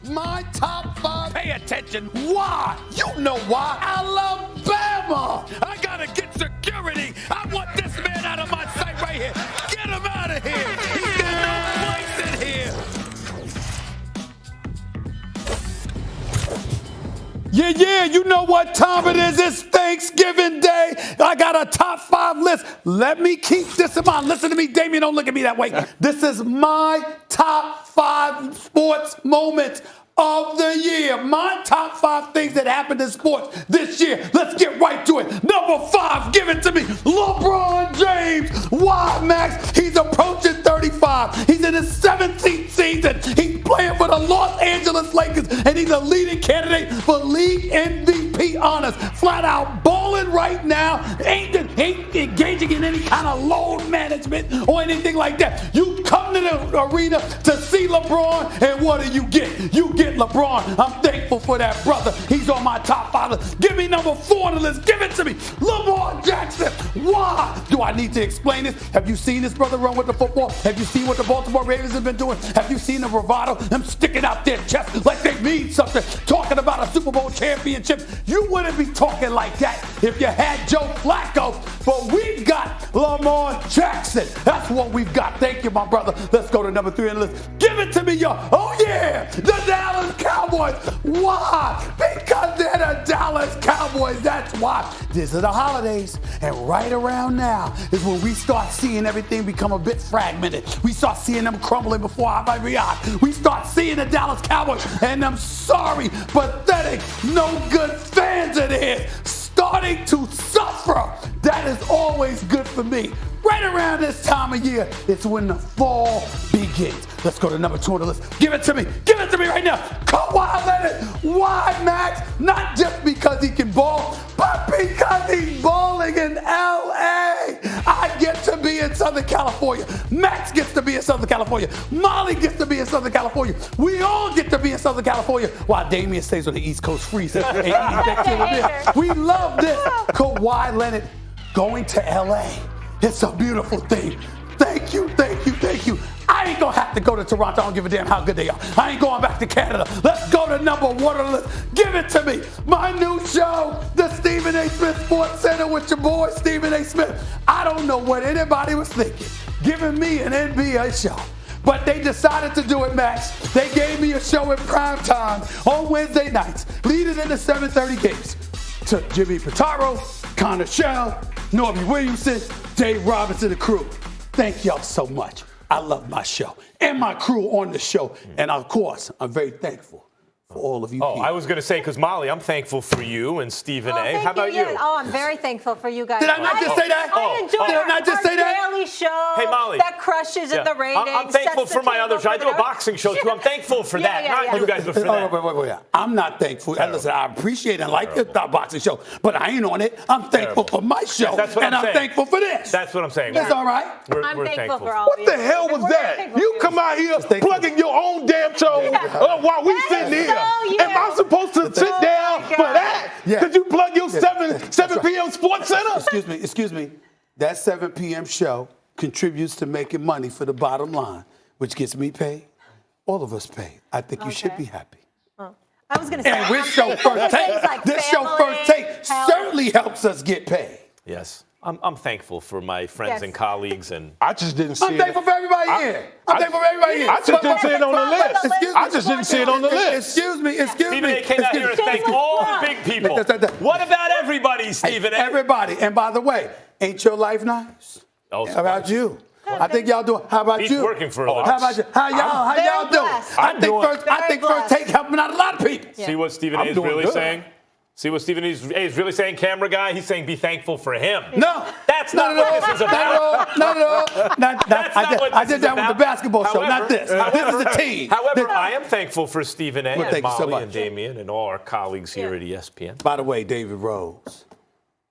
my top 5. Pay attention. Why? You know why. Alabama. I gotta get security. I want this man out of my sight right here. Get him out of here. He's got no place in here. Yeah, you know what time it is. It's Thanksgiving Day. I got a top 5 list. Let me keep this in mind. Listen to me, Damien, don't look at me that way. This is my top 5 sports moments of the year. My top 5 things that happened in sports this year. Let's get right to it. Number 5, give it to me. LeBron James. Why, Max? He's approaching 35. He's in his 17th season. He's playing for the Los Angeles Lakers, and he's a leading candidate for league MVP honors. Flat out balling right now. Ain't engaging in any kind of load management or anything like that. You come to the arena to see LeBron, and what do you get? You get LeBron. I'm thankful for that, brother. He's on my top 5 list. Give me number 4 on the list. Give it to me. Lamar Jackson. Why? Do I need to explain this? Have you seen this brother run with the football? Have you seen what the Baltimore Ravens have been doing? Have you seen the bravado? Them sticking out their chest like they mean something. Talking about a Super Bowl championship. You wouldn't be talking like that if you had Joe Flacco. But we've got Lamar Jackson. That's what we've got. Thank you, my brother. Let's go to number 3 on the list. Give it to me, y'all. Oh, yeah. The Dallas Cowboys. Why? Because they're the Dallas Cowboys. That's why. These are the holidays. And right around now is when we start seeing everything become a bit fragmented. We start seeing them crumbling before our very eyes. We start seeing the Dallas Cowboys and them sorry, pathetic, no good fans of theirs starting to suffer. That is always good for me. Right around this time of year, it's when the fall begins. Let's go to number 2 on the list. Give it to me. Give it to me right now. Kawhi Leonard. Why, Max? Not just because he can ball, but because he's balling in L.A. I get to be in Southern California. Max gets to be in Southern California. Molly gets to be in Southern California. We all get to be in Southern California while Damien stays on the East Coast freezing. We love this. Kawhi Leonard going to L.A. It's a beautiful thing. Thank you. I ain't gonna have to go to Toronto. I don't give a damn how good they are. I ain't going back to Canada. Let's go to number 1 on the list. Give it to me. My new show, the Stephen A. Smith Sports Center with your boy, Stephen A. Smith. I don't know what anybody was thinking, giving me an NBA show. But they decided to do it, Max. They gave me a show in prime time on Wednesday nights, leading into 7:30 games. To Jimmy Pitaro, Connor Shell, Norby Williamson, Dave Robinson, the crew. Thank y'all so much. I love my show and my crew on the show. And of course, I'm very thankful for all of you people. I was going to say, because Molly, I'm thankful for you and Stephen A. How about you? Oh, I'm very thankful for you guys. Did I not just say that? I enjoy our daily show. Hey, Molly. That crushes in the ratings. I'm thankful for my other show. I do a boxing show, too. I'm thankful for that. Not you guys, but for that. Wait. I'm not thankful. Listen, I appreciate and like the boxing show, but I ain't on it. I'm thankful for my show, and I'm thankful for this. That's what I'm saying. That's all right. I'm thankful for all of you. What the hell was that? You come out here plugging your own damn show while we sitting here. Am I supposed to sit down for that? Could you plug your 7 p.m. Sports Center? Excuse me. That 7 p.m. show contributes to making money for the bottom line, which gets me paid. All of us paid. I think you should be happy. I was going to say. And this show First Take certainly helps us get paid. Yes. I'm thankful for my friends and colleagues. And I just didn't see it. I'm thankful for everybody here. I'm thankful for everybody here. I just didn't see it on the list. I just didn't see it on the list. Excuse me. Stephen A. came out here to thank all the big people. What about everybody, Stephen A.? Everybody. And by the way, ain't your life nice? How about you? I think y'all doing. How about you? He's working for us. How about you? How y'all doing? I think First Take helping out a lot of people. See what Stephen A. is really saying? See what Stephen A. is really saying, camera guy? He's saying be thankful for him. No. That's not what this is about. Not at all. I did that with the basketball show, not this. This is the team. However, I am thankful for Stephen A. and thank you so Molly much. and Damien and all our colleagues here at ESPN. By the way, David Rose,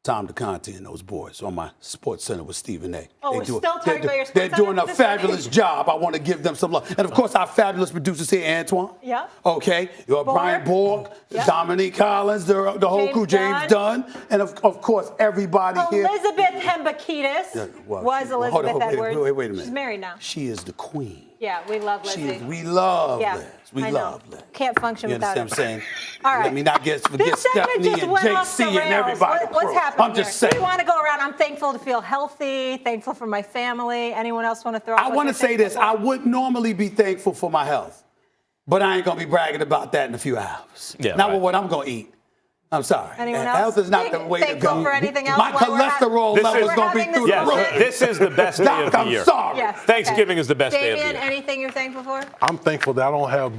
Tom DeConte and those boys on my Sports Center with Stephen A. Oh, we're still talking about your Sports They're doing Center a this fabulous job. I want to give them some love. And, of course, our fabulous producers here, Antoine. Yeah. Okay. Brian Borg, Dominique Collins, the whole crew, James Dunn. And, of course, everybody here. Elizabeth Hembakitis was Elizabeth Edwards. Wait a minute. She's married now. She is the queen. Yeah, we love Lizzie. We love Liz. We I know. love Liz. Can't function You without understand it. what I'm saying? All right. Let me not forget This segment Stephanie just and went off the JC and rails. everybody. What's happening I'm just here? saying. We want to go around. I'm thankful to feel healthy, thankful for my family. Anyone else want to throw out I what want to they're say this. thankful I for? would normally be thankful for my health, but I ain't going to be bragging about that in a few hours. Yeah, not right. with what I'm going to eat. I'm sorry. Anyone else? Health is not the way to Thankful go. for anything else My while we're cholesterol level is going to be having through this the roof. Yes, this is the best day of Doc, the I'm year. sorry. Yes. Thanksgiving Okay. is the best day of the Damien, year. anything you're thankful for? I'm thankful that I don't have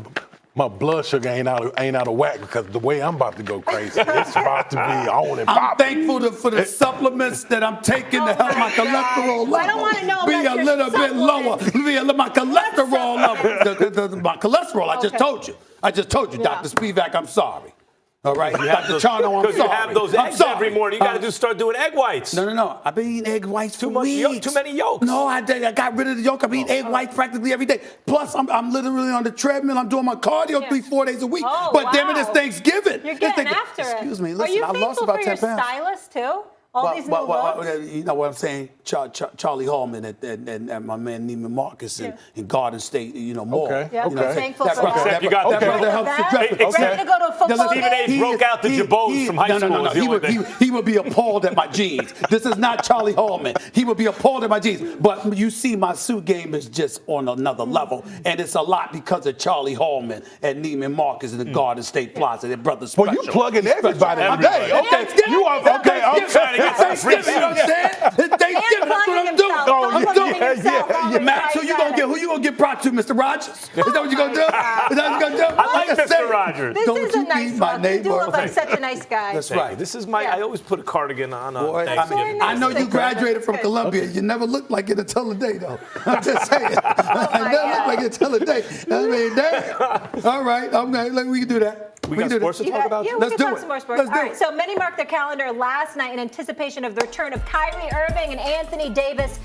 my blood sugar ain't out of whack because the way I'm about to go crazy, it's about to be on and I'm popping. thankful for the supplements that I'm taking to help my cholesterol level I don't want to know be about a your little bit lower. supplements. My cholesterol level, my cholesterol. I just Okay. told you. Yeah. Dr. Spivak. I'm sorry. All right, Dr. Chano, I'm Because you sorry. have those I'm eggs sorry. every morning. You got to just start doing egg whites. No. I've been eating egg whites Too for much weeks. too many yolks. No, I got rid of the yolk. I've been eating egg whites practically every day. Plus, I'm literally on the treadmill. I'm doing my cardio Yeah. 3-4 days a week. Oh, but damn it, it's wow. Thanksgiving. You're It's getting Thanksgiving. after it. Excuse me. Are Listen, you I lost thankful about for 10 your pounds. stylist too? All these new looks? You know what I'm saying? Charlie Hallman and my man Neiman Marcus and Garden State, Mall. Okay. Yeah, Okay. you're thankful for brother- that. Except you got that the brother dress. helps the dress. Except- Ready to go to a football Stephen A. game? broke out the jabots from high school. No. is the only thing. He would be appalled at my jeans. This is not Charlie Hallman. He would be appalled at my jeans. But you see, my suit game is just on another level, and it's a lot because of Charlie Hallman and Neiman Marcus and the Garden State Plaza. Their brother Well, special. you plugging everybody Everybody. today. Okay, you are okay. It's trying to get some free Thanksgiving, you know what I'm saying? It's Thanksgiving. That's what I'm doing. Max, who you gonna get brought to, Mr. Rogers? Is that what you gonna do? Is that what you gonna do? I like Mr. Rogers. This Don't is a you nice be my look. You do neighbor. look like such a nice guy. That's Thank right. you. This is my. Yeah. I always put a cardigan on Boy, Thanksgiving. I know you Thank you. graduated from Good. Columbia. You never looked like it until the day, though. I'm just saying. Oh I never looked like it until the day. I mean, damn. All right, okay, we can do that. We got can do sports that. to talk about? Yeah, we Let's can do talk it. some more sports. Let's All do right, it. so many marked their calendar last night in anticipation of the return of Kyrie Irving and Anthony Davis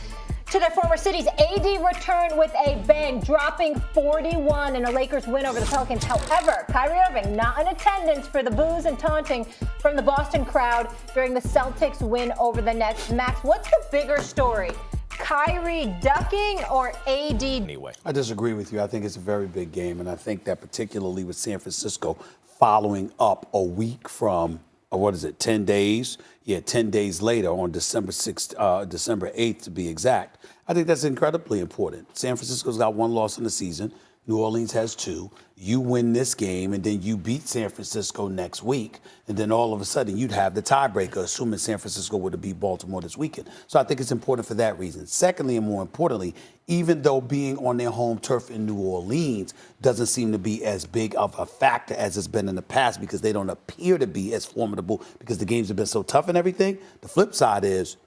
to their former cities. AD returned with a bang, dropping 41 in a Lakers win over the Pelicans. However, Kyrie Irving not in attendance for the boos and taunting from the Boston crowd during the Celtics win over the Nets. Max, what's the bigger story? Kyrie ducking or AD? Anyway. I disagree with you. I think it's a very big game, and I think that particularly with San Francisco following up a week from, 10 days? Yeah, 10 days later on December 8th to be exact. I think that's incredibly important. San Francisco's got one loss in the season. New Orleans has two. You win this game, and then you beat San Francisco next week, and then all of a sudden you'd have the tiebreaker, assuming San Francisco would have beat Baltimore this weekend. So I think it's important for that reason. Secondly, and more importantly, even though being on their home turf in New Orleans doesn't seem to be as big of a factor as it's been in the past because they don't appear to be as formidable because the games have been so tough and everything, the flip side is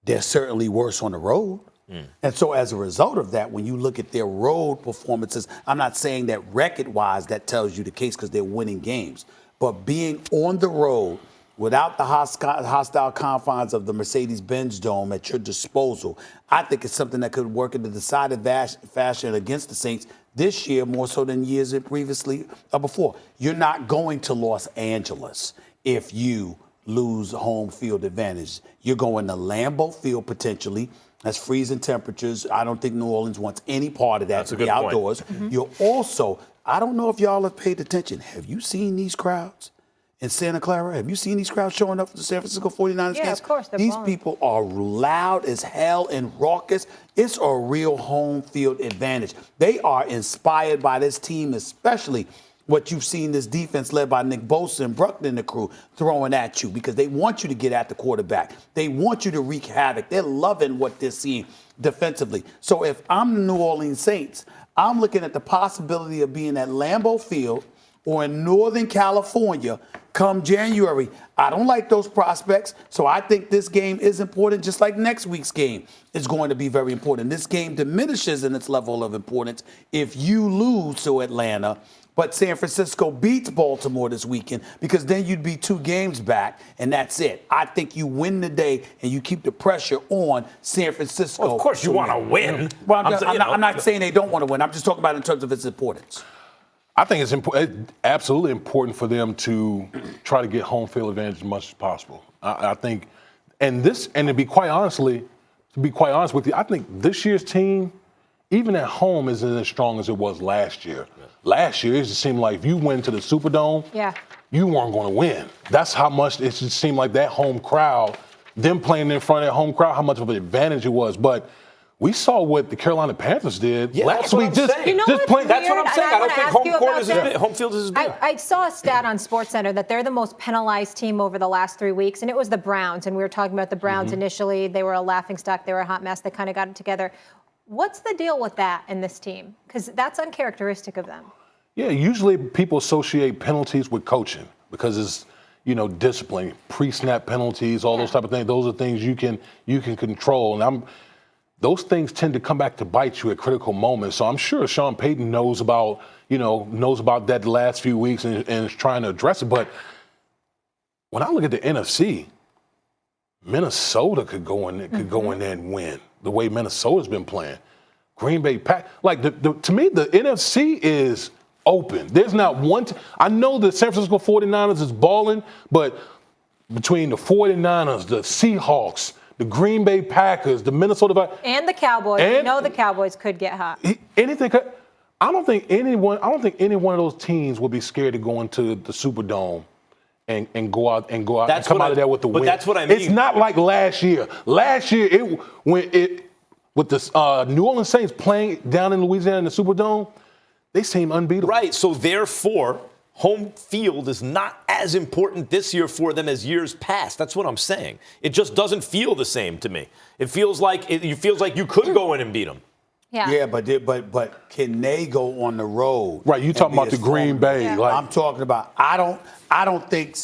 they're certainly worse on the road. And so as a result of that, when you look at their road performances, I'm not saying that record-wise that tells you the case because they're winning games. But being on the road without the hostile confines of the Mercedes-Benz Dome at your disposal, I think it's something that could work in the decided fashion against the Saints this year more so than years previously or before. You're not going to Los Angeles if you lose home field advantage. You're going to Lambeau Field potentially. That's freezing temperatures. I don't think New Orleans wants any part of that to be outdoors. Mm-hmm. You're also, I don't know if y'all have paid attention. Have you seen these crowds in Santa Clara? Have you seen these crowds showing up for the San Francisco 49ers games? Yeah, of course. These people are loud as hell and raucous. It's a real home field advantage. They are inspired by this team, especially what you've seen this defense led by Nick Bosa and Bruckner and the crew throwing at you because they want you to get at the quarterback. They want you to wreak havoc. They're loving what they're seeing defensively. So if I'm the New Orleans Saints, I'm looking at the possibility of being at Lambeau Field or in Northern California come January. I don't like those prospects, so I think this game is important, just like next week's game is going to be very important. This game diminishes in its level of importance if you lose to Atlanta, but San Francisco beats Baltimore this weekend because then you'd be 2 games back, and that's it. I think you win the day, and you keep the pressure on San Francisco. Well, of course you want to win. Well, I'm not saying they don't want to win. I'm just talking about in terms of its importance. I think it's absolutely important for them to try to get home field advantage as much as possible. I think, and to be quite honest with you, I think this year's team even at home isn't as strong as it was last year. Yeah. Last year, it just seemed like if you went to the Superdome, you weren't going to win. That's how much it just seemed like that home crowd, them playing in front of that home crowd, how much of an advantage it was. But we saw what the Carolina Panthers did last week. Just playing. That's what I'm saying. I don't think home field is as big. I saw a stat on SportsCenter that they're the most penalized team over the last 3 weeks, and it was the Browns. And we were talking about the Browns initially. They were a laughingstock. They were a hot mess. They kind of got it together. What's the deal with that in this team? Because that's uncharacteristic of them. Yeah, usually people associate penalties with coaching because it's, discipline, pre-snap penalties, all those type of things. Those are things you can control. And those things tend to come back to bite you at critical moments. So I'm sure Sean Payton knows about that the last few weeks and is trying to address it. But when I look at the NFC, Minnesota could go in there and win the way Minnesota's been playing. Green Bay Pack, to me, the NFC is open. There's not one. I know the San Francisco 49ers is balling, but between the 49ers, the Seahawks, the Green Bay Packers, the Minnesota Vikings, and the Cowboys. The Cowboys could get hot. Anything could. I don't think any one of those teams would be scared to go into the Superdome and go out and come out of there with the win. But that's what I mean. It's not like last year. Last year, with the New Orleans Saints playing down in Louisiana in the Superdome, they seem unbeatable. Right. So therefore, home field is not as important this year for them as years past. That's what I'm saying. It just doesn't feel the same to me. It feels like you could go in and beat them. Yeah, but can they go on the road? Right, you talking about the Green Bay. Yeah. Like, I'm talking about I don't think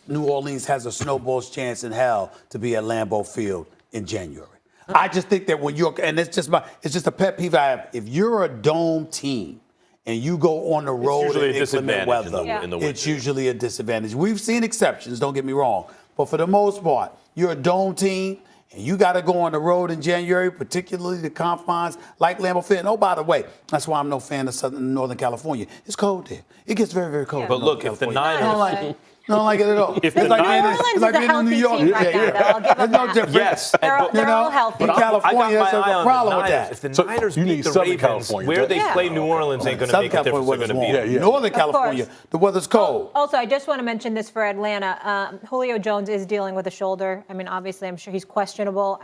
New Orleans has a snowball's chance in hell to be at Lambeau Field in January. I just think that when you're, and it's just a pet peeve I have. If you're a dome team and you go on the road in inclement weather, in the winter. It's usually a disadvantage. We've seen exceptions, don't get me wrong. But for the most part, you're a dome team and you got to go on the road in January, particularly the confines like Lambeau Field. And oh, by the way, that's why I'm no fan of Northern California. It's cold there. It gets very, very cold. But look, if the Niners... I don't like it at all. It's like being in New York. Team right now, though. I'll give them no that. difference. Yes. They're all healthy. In California, that's a problem with that. If the Niners beat the Ravens, where they play New Orleans ain't going to make a difference. They're going to beat them. Northern California, the weather's cold. Also, I just want to mention this for Atlanta. Julio Jones is dealing with a shoulder. I mean, obviously, I'm sure he's questionable.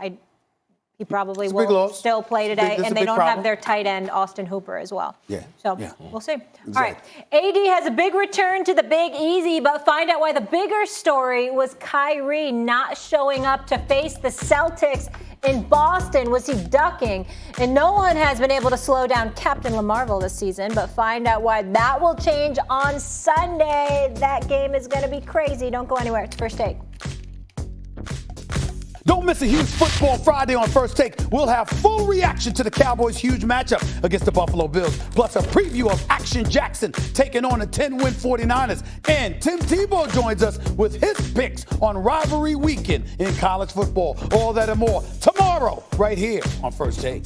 He probably will still play today, and they don't have their tight end, Austin Hooper, as well. So we'll see. Exactly. All right. AD has a big return to the Big Easy, but find out why the bigger story was Kyrie not showing up to face the Celtics in Boston. Was he ducking? And no one has been able to slow down Captain LaMarvel this season, but find out why that will change on Sunday. That game is going to be crazy. Don't go anywhere. It's First Take. Don't miss a huge Football Friday on First Take. We'll have full reaction to the Cowboys' huge matchup against the Buffalo Bills, plus a preview of Action Jackson taking on the 10-win 49ers. And Tim Tebow joins us with his picks on rivalry weekend in college football. All that and more tomorrow right here on First Take.